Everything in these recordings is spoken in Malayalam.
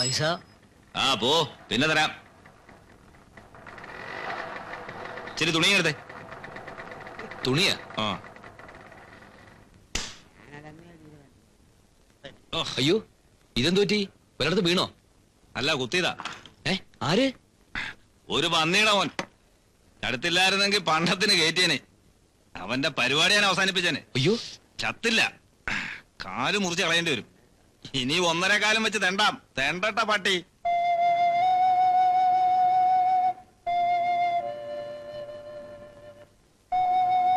പൈസ ആ പോ, പിന്നെ തരാം. ശരി, തുണിയെടുത്തേ. തുണിയാ? ആ. അയ്യോ, ഇതെന്തു പറ്റി? വല്ലയിടത്ത് വീണോ? അല്ല, കുത്തിയതാ. ആര്? ഒരു പന്നിയുടെ മോൻ. അടുത്തില്ലായിരുന്നെങ്കിൽ പണ്ടത്തിന് കയറ്റിയനെ. അവന്റെ പരിപാടി ഞാൻ അവസാനിപ്പിച്ചേനെ. അയ്യോ, ചത്തില്ല. കാല് മുറിച്ച് കളയേണ്ടി വരും. ഇനി 1.5 കാലം വെച്ച് തെണ്ടാം. തെണ്ടട്ട പട്ടി.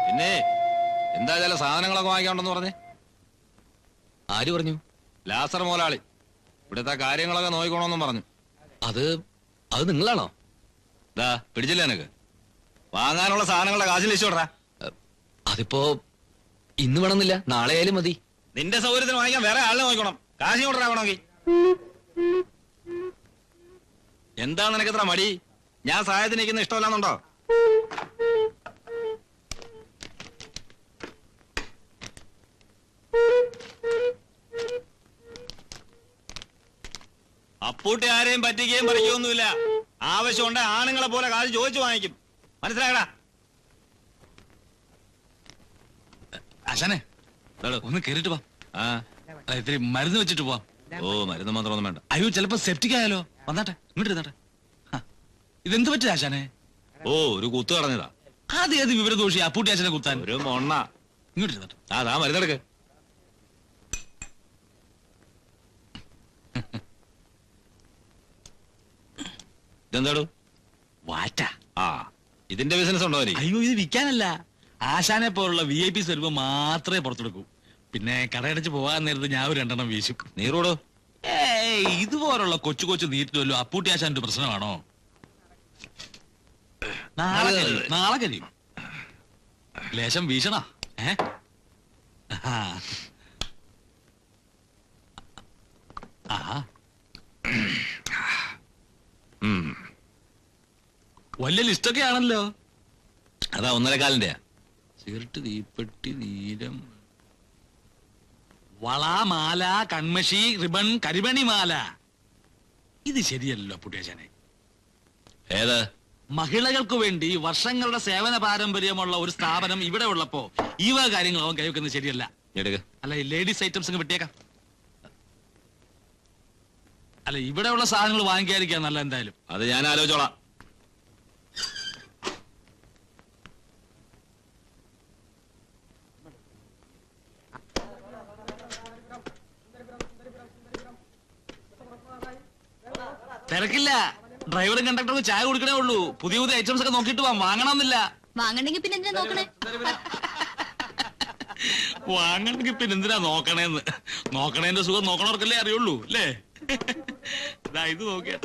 പിന്നെ എന്താ ചില സാധനങ്ങളൊക്കെ വാങ്ങിക്കാണ്ടെന്ന് പറഞ്ഞേ? ആര് പറഞ്ഞു? ലാസർ മോലാളി. ഇവിടുത്തെ കാര്യങ്ങളൊക്കെ നോക്കിക്കോണമെന്നും പറഞ്ഞു. അത് നിങ്ങളാണോ? ദാ പിടിച്ചില്ല എനക്ക്. വാങ്ങാനുള്ള സാധനങ്ങളുടെ കാശ് ലിസ്റ്റോടാ. അതിപ്പോ ഇന്ന് വേണമെന്നില്ല, നാളെ ആയാലും മതി. നിന്റെ സൗകര്യത്തിന് വാങ്ങിക്കാൻ വേറെ ആളിനെ നോക്കണം. കാശ് കൊണ്ടാവണമെങ്കിൽ. എന്താ നിനക്ക് ഇത്ര മടി? ഞാൻ സഹായത്തിന് നിൽക്കുന്ന ഇഷ്ടമല്ലാന്നുണ്ടോ? അപ്പൂട്ടി ആരെയും പറ്റിക്കുകയും പറിക്കുകയൊന്നുമില്ല. ആവശ്യമുണ്ട് ആണുങ്ങളെ പോലെ കാശ് ചോദിച്ചു വാങ്ങിക്കും. മനസ്സിലായടാ? ആശാനെ, ഒന്ന് കേറിട്ട് വാ. ഇത്തിരി മരുന്ന് വെച്ചിട്ട് പോവാം. ഓ, മരുന്ന് മാത്രമൊന്നും വേണ്ട. അയ്യോ, ചിലപ്പോ സെപ്റ്റിക് ആയാലോ. വന്നാട്ടെ, ഇങ്ങോട്ട് ഇരുന്നാട്ടെ. ഇതെന്ത് പറ്റിയ ആശാനെ? ഓ, ഒരു കുത്തു കടഞ്ഞതാ. ഏത് വിവരദോഷി അപ്പൂട്ടി ആശാനെ കുത്താൻ? ഒരു മൊണ്ണ. ഇങ്ങോട്ട് ഇരുന്നാട്ടെ. അതാ മരുന്നെടുക്ക്. ഇതെന്താടോ? വാറ്റ. ആ, ഇതിന്റെ ബിസിനസ് ഉണ്ടോ? അയ്യോ, ഇത് വിൽക്കാനല്ല. ആശാനെ പോലുള്ള VIP വരുമ്പോ മാത്രമേ പുറത്തെടുക്കൂ. പിന്നെ കടയടച്ച് പോകാൻ നേരത്ത് ഞാൻ ഒരു 2 വീശും. നീറോടോ? ഇതുപോലുള്ള കൊച്ചു കൊച്ചു നീറ്റുമല്ലോ അപ്പൂട്ടി ആശാന്റെ പ്രശ്നമാണോ? നാളെ കഴിയും. ലേശം വീശണ. വലിയ ലിസ്റ്റൊക്കെ ആണല്ലോ. അതാ 1.5 കാലിന്റെ. സിഗരറ്റ്, തീപ്പെട്ടി, നീലം, വള, മാല, കൺമഷി, റിബൺ, കരിമണിമാല. ഇത് ശരിയല്ലോ പുട്ടിയാശാനെ. ഏത്? മഹിളകൾക്ക് വേണ്ടി വർഷങ്ങളുടെ സേവന പാരമ്പര്യമുള്ള ഒരു സ്ഥാപനം ഇവിടെ ഉള്ളപ്പോ ഈ വക കാര്യങ്ങളാവും കൈവെക്കുന്നത് ശരിയല്ല. അല്ല, ഈ ലേഡീസ് ഐറ്റംസ് ഒക്കെ വിട്ടേക്കാം. അല്ല, ഇവിടെയുള്ള സാധനങ്ങൾ വാങ്ങിക്കാതിരിക്കാൻ നല്ല. എന്തായാലും അത് ഞാൻ ആലോചിച്ചോളാം. തിരക്കില്ല. ഡ്രൈവറും കണ്ടക്ടറും ചായ കുടിക്കണേ ഉള്ളൂ. പുതിയ പുതിയ ഐറ്റംസ് ഒക്കെ നോക്കിയിട്ട് വാങ്ങണമെന്നില്ല. വാങ്ങണമെങ്കിൽ പിന്നെ എന്തിനാ നോക്കണേ? വാങ്ങണമെങ്കിൽ പിന്നെ എന്തിനാ നോക്കണേന്ന്? നോക്കണേന്റെ സുഖം നോക്കണവർക്കല്ലേ അറിയുള്ളൂ, അല്ലേ? ഇത് നോക്കിയാ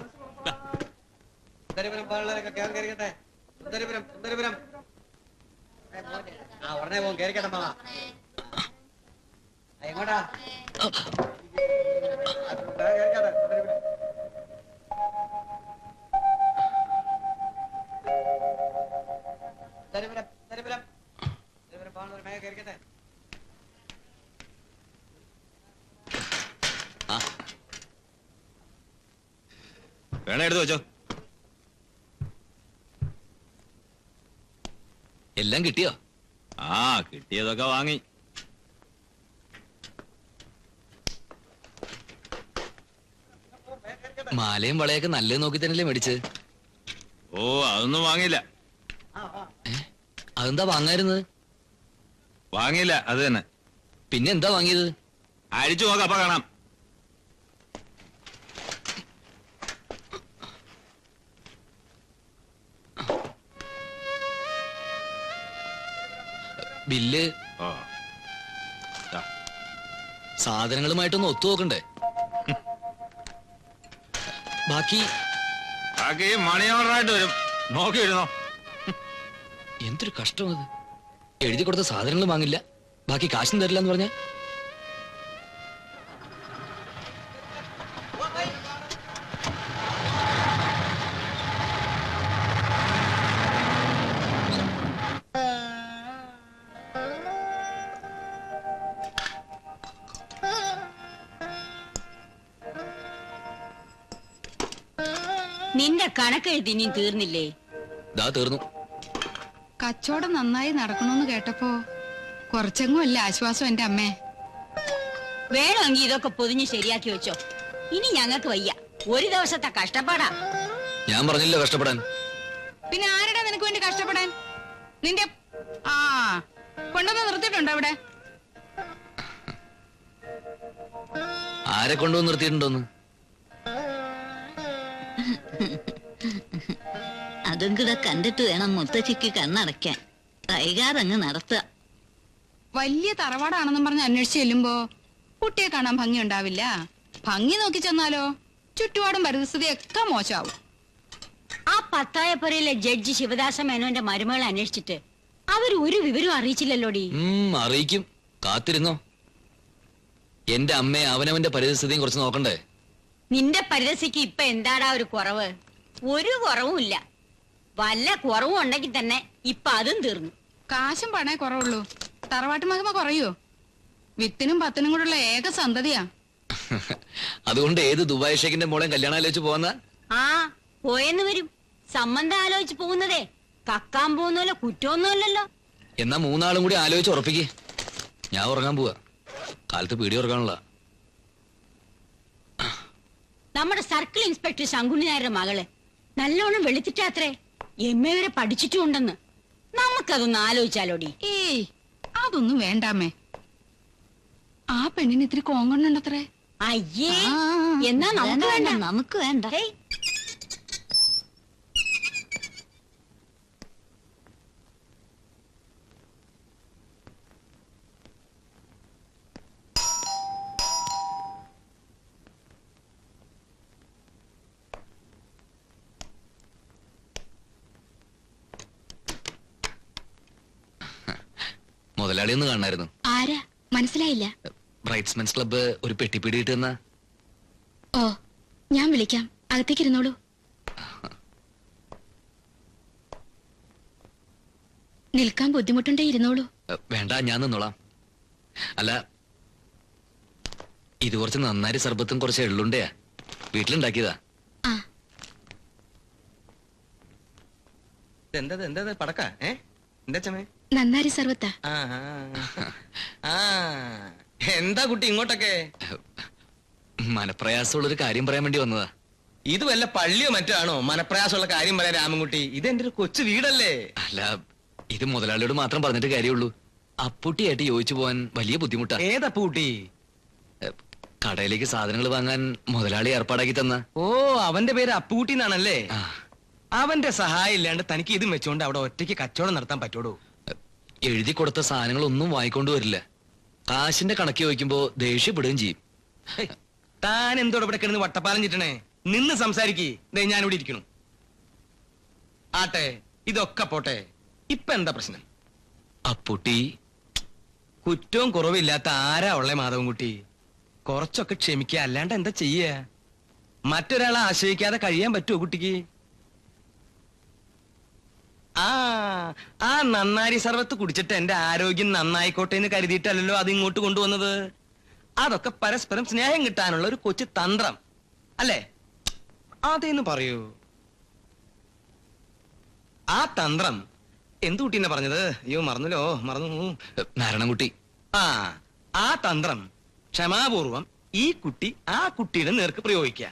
വേണേ എടുത്ത് വെച്ചോ. എല്ലാം കിട്ടിയോ? ആ, കിട്ടിയതൊക്കെ വാങ്ങി. മാലയും വളയൊക്കെ നല്ലത് നോക്കി തന്നെയല്ലേ മേടിച്ച്? ഓ, അതൊന്നും വാങ്ങിയില്ല. അതെന്താ വാങ്ങായിരുന്നത്? വാങ്ങിയില്ല, അത് തന്നെ. പിന്നെ എന്താ വാങ്ങിയത്? അഴിച്ചു നോക്കാം, അപ്പൊ കാണാം. ബില്ല്. സാധനങ്ങളുമായിട്ടൊന്ന് ഒത്തു നോക്കണ്ടേ? ബാക്കി മണി ഓർഡറായിട്ട് വരും. നോക്കി എഴുതണോ? എന്തൊരു കഷ്ടം അത്. എഴുതി കൊടുത്ത സാധനങ്ങൾ വാങ്ങില്ല, ബാക്കി കാശും തരില്ല എന്ന് പറഞ്ഞ. നിന്റെ കണക്കെഴുതി ഇനിയും തീർന്നില്ലേ? ദാ തീർന്നു. കച്ചവടം നന്നായി നടക്കണമെന്ന് കേട്ടപ്പോ കുറച്ചെങ്ങും അല്ല ആശ്വാസം എന്റെ അമ്മേ. വേണമെങ്കിൽ ഇതൊക്കെ പൊതിഞ്ഞ് ശരിയാക്കി വെച്ചോ. ഇനി ഞങ്ങൾക്ക് വയ്യ, ഒരു ദിവസത്തെ കഷ്ടപ്പാടാ. ഞാൻ പറഞ്ഞില്ല കഷ്ടപ്പെടാൻ. പിന്നെ ആരുടെ നിനക്ക് വേണ്ടി കഷ്ടപ്പെടാൻ? നിന്റെ ആ കൊണ്ടുവന്ന് നിർത്തിയിട്ടുണ്ടോ അവിടെ? ആരെ കൊണ്ടുവന്ന് നിർത്തിയിട്ടുണ്ടോന്ന്? അതും കൂടെ കണ്ടിട്ട് വേണം മുത്തച്ഛിക്ക് കണ്ണടയ്ക്കാൻ. കൈകാരങ്ങ് നടത്തുക. വലിയ തറവാടാണെന്നും പറഞ്ഞ് അന്വേഷിച്ച് ചെല്ലുമ്പോ കുട്ടിയെ കാണാൻ ഭംഗി ഉണ്ടാവില്ല. ഭംഗി നോക്കി ചെന്നാലോ ചുറ്റുപാടും പരിസ്ഥിതിയൊക്കെ മോശമാവും. ആ പത്തായപ്പുരയിലെ ജഡ്ജി ശിവദാസ മേനോന്റെ മരുമകളെ അന്വേഷിച്ചിട്ട് അവർ ഒരു വിവരം അറിയിച്ചില്ലല്ലോടി. അറിയിക്കും, കാത്തിരുന്നോ. എന്റെ അമ്മയെ അവനവന്റെ പരിസ്ഥിതിയും കുറച്ച് നോക്കണ്ടേ? നിന്റെ പരിരസിക്ക് ഇപ്പൊ എന്താടാ ഒരു കുറവ്? ഒരു കുറവും ഇല്ല. വല്ല കുറവും ഉണ്ടെങ്കിൽ തന്നെ ഇപ്പൊ അതും തീർന്നു. കാശും പണേ കുറവുള്ളൂ, തറവാട്ട് മഹിമ കുറയോ? വിത്തിനും പത്തിനും കൂടെയുള്ള ഏക സന്തതിയാ. അതുകൊണ്ട് ഏത് ദുബായ് ഷേഖിന്റെ മോളെ കല്യാണം ആലോചിച്ച് പോന്ന? ആ പോയെന്ന് വരും. സംബന്ധം ആലോചിച്ച് പോകുന്നതേ കക്കാൻ പോകുന്നല്ലോ കുറ്റമൊന്നുമല്ലല്ലോ. എന്നാ മൂന്നാളും കൂടി ആലോചിച്ച് ഉറപ്പിക്ക്. ഞാൻ ഉറങ്ങാൻ പോവാ, കാലത്ത് പീടി ഉറങ്ങാനുള്ള. നമ്മുടെ സർക്കിൾ ഇൻസ്പെക്ടർ ശങ്കുണ്ണി നായരുടെ മകള് നല്ലോണം വെളുത്തിട്ടാത്രേ. എം എ വരെ പഠിച്ചിട്ടുണ്ടെന്ന്. നമുക്കതൊന്ന് ആലോചിച്ചാലോടി. ഏയ് അതൊന്നും വേണ്ടാമേ. ആ പെണ്ണിന് ഇത്തിരി കോങ്കണ്ണുണ്ടത്രേ. അയ്യേ, എന്നാ നമുക്ക് വേണ്ട. നമുക്ക് വേണ്ട. മുതലാളി ഒന്ന് കാണായിരുന്നു. ആരാ മനസ്സിലായില്ല? ബ്രൈറ്റ്സ്മെൻസ് ക്ലബ്ബ് ഒരു പെട്ടിപ്പിടി ഇട്ടെന്ന. ഓ, ഞാൻ വിളിക്കാം, അകത്തേക്ക് ഇരുന്നോളൂ. നിൽക്കാൻ ബുദ്ധിമുട്ടുണ്ടേ ഇരുന്നോളൂ. വേണ്ട, ഞാൻ നിന്നോളാം. അല്ല, ഇത് കുറച്ച് നന്നാരി സർബത്തും കുറച്ച് എള്ളുണ്ടയാ, വീട്ടിലുണ്ടാക്കിയതാ. എന്താ പടക്ക എന്താ ചമേ? നന്നാരി സർവത്താ. എന്താ കുട്ടി ഇങ്ങോട്ടൊക്കെ? മനപ്രയാസമുള്ളൊരു കാര്യം പറയാൻ വേണ്ടി വന്നതാ. ഇത് വല്ല പള്ളിയോ മറ്റോ ആണോ മനപ്രയാസമുള്ള കാര്യം പറയാൻ രാമൻകുട്ടി? ഇത് എന്റെ ഒരു കൊച്ചു വീടല്ലേ? അല്ല, ഇത് മുതലാളിയോട് മാത്രം പറഞ്ഞിട്ട് കാര്യമുള്ളൂ. അപ്പൂട്ടിയായിട്ട് യോജിച്ചു പോവാൻ വലിയ ബുദ്ധിമുട്ടാ. ഏതപ്പൂട്ടി? കടയിലേക്ക് സാധനങ്ങൾ വാങ്ങാൻ മുതലാളി ഏർപ്പാടാക്കി തന്ന. ഓ, അവന്റെ പേര് അപ്പൂട്ടി എന്നാണല്ലേ? അവന്റെ സഹായം ഇല്ലാണ്ട് തനിക്ക് ഇതും വെച്ചോണ്ട് അവിടെ ഒറ്റയ്ക്ക് കച്ചവടം നടത്താൻ പറ്റോടൂ? എഴുതി കൊടുത്ത സാധനങ്ങളൊന്നും വാങ്ങിക്കൊണ്ട് വരില്ല. കാശിന്റെ കണക്ക് ചോദിക്കുമ്പോ ദേഷ്യപ്പെടുകയും ചെയ്യും. താൻ എന്തോടെ ഇവിടെ കിടന്ന് വട്ടപ്പാലം ചിട്ടണേ? നിന്ന് സംസാരിക്കേ. ഞാനിവിടെ ഇരിക്കണു. ആട്ടെ, ഇതൊക്കെ പോട്ടെ, ഇപ്പൊ എന്താ പ്രശ്നം? അപ്പൂട്ടി കുറ്റവും കുറവില്ലാത്ത ആരാ ഉള്ളേ മാധവൻകുട്ടി? കുറച്ചൊക്കെ ക്ഷമിക്കുക, അല്ലാണ്ട് എന്താ ചെയ്യ? മറ്റൊരാളെ ആശ്രയിക്കാതെ കഴിയാൻ പറ്റുമോ കുട്ടിക്ക്? ആ നന്നാരി സർവത്ത് കുടിച്ചിട്ട് എന്റെ ആരോഗ്യം നന്നായിക്കോട്ടെ എന്ന് കരുതിയിട്ടല്ലോ അത് ഇങ്ങോട്ട് കൊണ്ടുവന്നത്. അതൊക്കെ പരസ്പരം സ്നേഹം കിട്ടാനുള്ള ഒരു കൊച്ചു തന്ത്രം അല്ലേ? അതേന്ന് പറയൂ. ആ തന്ത്രം എന്തു കുട്ടീനെ പറഞ്ഞത്? അയ്യോ, മറന്നു. നാരായണൻകുട്ടി. ആ തന്ത്രം ക്ഷമാപൂർവം ഈ കുട്ടി ആ കുട്ടിയുടെ നേർക്ക് പ്രയോഗിക്ക.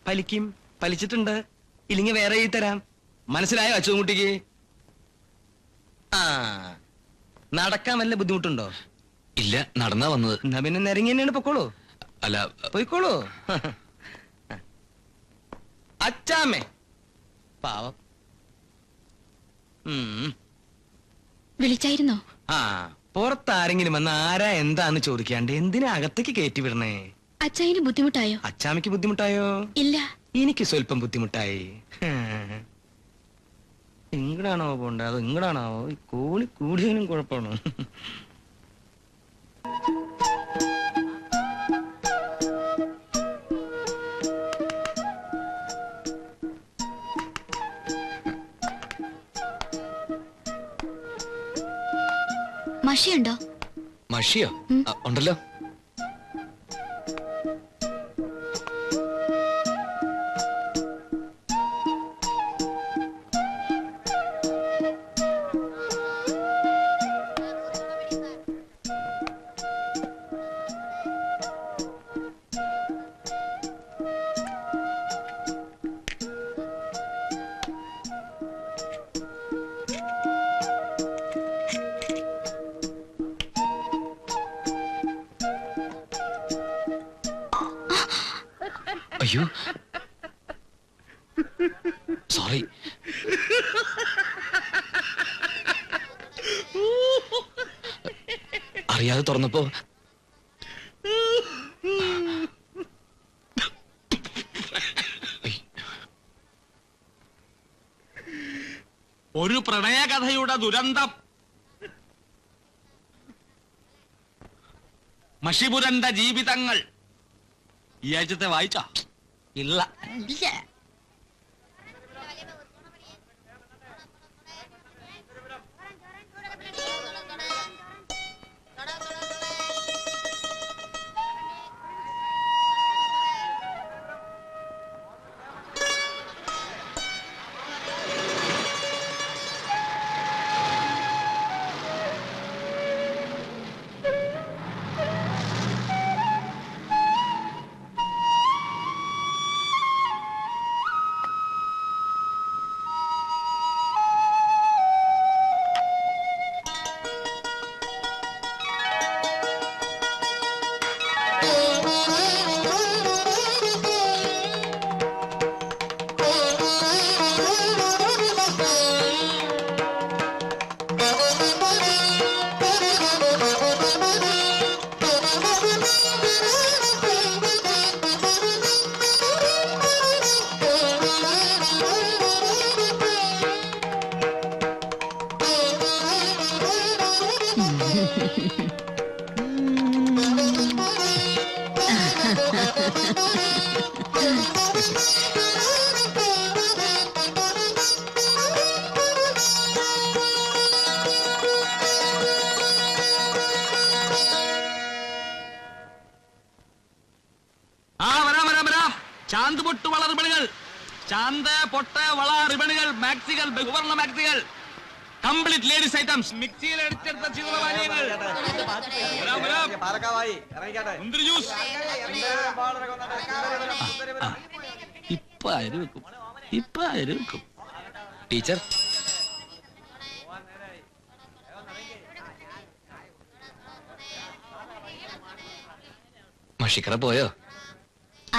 ഫലിക്കും. ഫലിച്ചിട്ടുണ്ട്. ഇല്ലെങ്കിൽ വേറെ എഴുതി തരാം. മനസ്സിലായോ അച്ചുകുട്ടിക്ക്? നടക്കാൻ വല്ല ബുദ്ധിമുട്ടുണ്ടോ? ഇല്ല, നടന്നാ വന്നത്. എന്നാ പിന്നെ നിരങ്ങി തന്നെയാണ് പൊക്കോളൂ. അല്ല, പോയിക്കോളൂ. അച്ചാമ്മേ പാവം. വിളിച്ചായിരുന്നോ? പുറത്താരെങ്കിലും വന്ന് ആരാ എന്താന്ന് ചോദിക്കാണ്ട് എന്തിനാ അകത്തേക്ക് കയറ്റി വിടണേ? അച്ചായിന് ബുദ്ധിമുട്ടായോ? അച്ചാമ്മയ്ക്ക് ബുദ്ധിമുട്ടായോ? ഇല്ല, എനിക്ക് സ്വല്പം ബുദ്ധിമുട്ടായി. ഇങ്ങടാണോ പോണ്ട, അതോ ഇങ്ങടാണോ? കോളി കൂടിയതിനും കുഴപ്പമാണ്. മഷിയുണ്ടോ? മഷിയോ? ഉണ്ടല്ലോ. അയ്യോ സോറി. അറിയാതെ തുറന്നപ്പോ ഒരു പ്രണയകഥയുടെ ദുരന്തം. മഷിപുരണ്ട ജീവിതങ്ങൾ. ഈ ആഴ്ചത്തെ വായിച്ച ഇല്ല. ചാന്ത് പൊട്ട് വള റിബണുകൾ, ചാന്ത് പൊട്ട് വള റിബണുകൾ, മാക്സികൾ, ബഹുവർണ്ണ മാക്സികൾ, കംപ്ലീറ്റ് ലേഡീസ് ഐറ്റംസ്, മിക്സിയിൽ അടിച്ചെടുത്ത ചിത്രപാനീയങ്ങൾ, മുന്തിരി ജ്യൂസ്. ഇപ്പൊ അരി വെക്കും, ഇപ്പൊ അരി വെക്കും. ടീച്ചർ മഷിക്കറ പോയോ?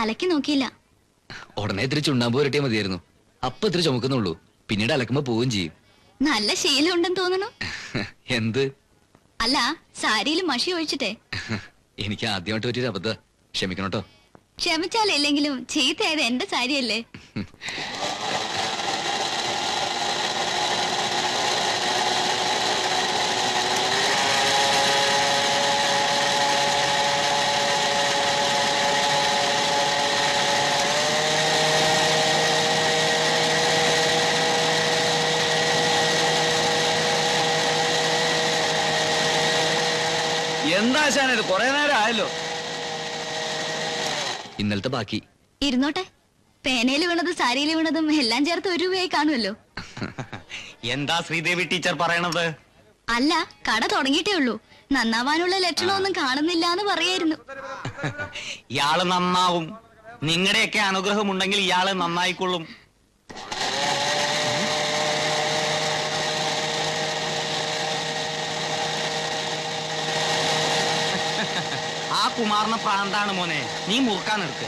അലക്കി നോക്കിയില്ല. ഉടനെ ഇത്തിരി ചുണ്ണാമ്പ് പുരട്ടിയാ മതിയായിരുന്നു. അപ്പൊ ഇത്തിരി ചുമക്കുന്നുള്ളൂ, പിന്നീട് അലക്കുമ്പോ പോവുകയും ചെയ്യും. നല്ല ശീലം ഉണ്ടെന്ന് തോന്നുന്നു. എന്ത്? അല്ല, സാരിയിൽ മഷി ഒഴിച്ചിട്ടേ. എനിക്ക് ആദ്യമായിട്ട് പറ്റിയൊരു അബദ്ധ, ക്ഷമിക്കണോട്ടോ. ക്ഷമിച്ചാലില്ലെങ്കിലും ചീത്തയായത് എന്റെ സാരിയല്ലേ. എന്താ ശാനത്, കൊറേ നേരം ആയല്ലോ. ഇന്നലത്തെ ബാക്കി ഇരുന്നോട്ടെ. പേനയിൽ വീണതും സാരിയിൽ വീണതും എല്ലാം ചേർത്ത് 1 രൂപയായി കാണുമല്ലോ. എന്താ ശ്രീദേവി ടീച്ചർ പറയണത്? അല്ല, കട തുടങ്ങിയിട്ടേ ഉള്ളൂ. നന്നാവാനുള്ള ലക്ഷണമൊന്നും കാണുന്നില്ല എന്ന് പറയായിരുന്നു. ഇയാള് നന്നാവും. നിങ്ങളുടെയൊക്കെ അനുഗ്രഹം ഉണ്ടെങ്കിൽ ഇയാള് നന്നായിക്കൊള്ളും. ആ കുമാറിന് പ്രാന്താണ് മോനെ, നീ മുറുക്കാൻ എടുക്ക്.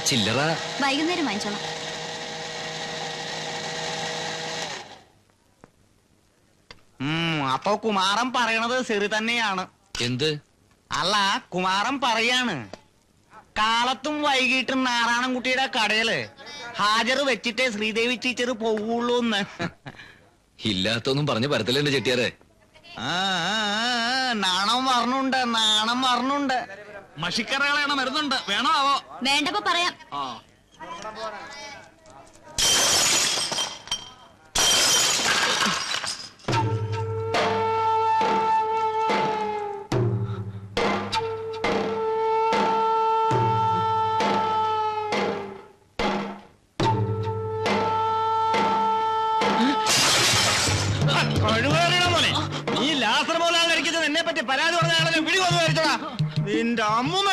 ചില്ലറ വൈകുന്നേരം വാങ്ങിച്ചോളാം. അപ്പൊ കുമാരൻ പറയണത് ശരി തന്നെയാണ്. എന്ത്? അല്ല, കുമാരൻ പറയാണ്, കാലത്തും വൈകിട്ടും നാരായണൻകുട്ടിയുടെ കടയില് ഹാജർ വെച്ചിട്ടേ ശ്രീദേവി ടീച്ചർ പോവുള്ളൂ എന്ന്. ഇല്ലാത്തൊന്നും പറഞ്ഞു പരത്തില്ല എന്റെ ചെട്ടിയാരെ. നാണം പറഞ്ഞുണ്ട്, നാണം പറഞ്ഞുണ്ട്. മഷിക്കറകളാണ് മരുന്നുണ്ട്, വേണോ ആവോ? വേണ്ടപ്പോ പറയാം. നീ ലാസർ മോലാണ് ഇരിക്കുന്നത്. എന്നെ പറ്റി പരാതി പറഞ്ഞാൽ പിടി കൊന്നു വരച്ചോടാ. നിന്റെ അമ്മൂമ്മ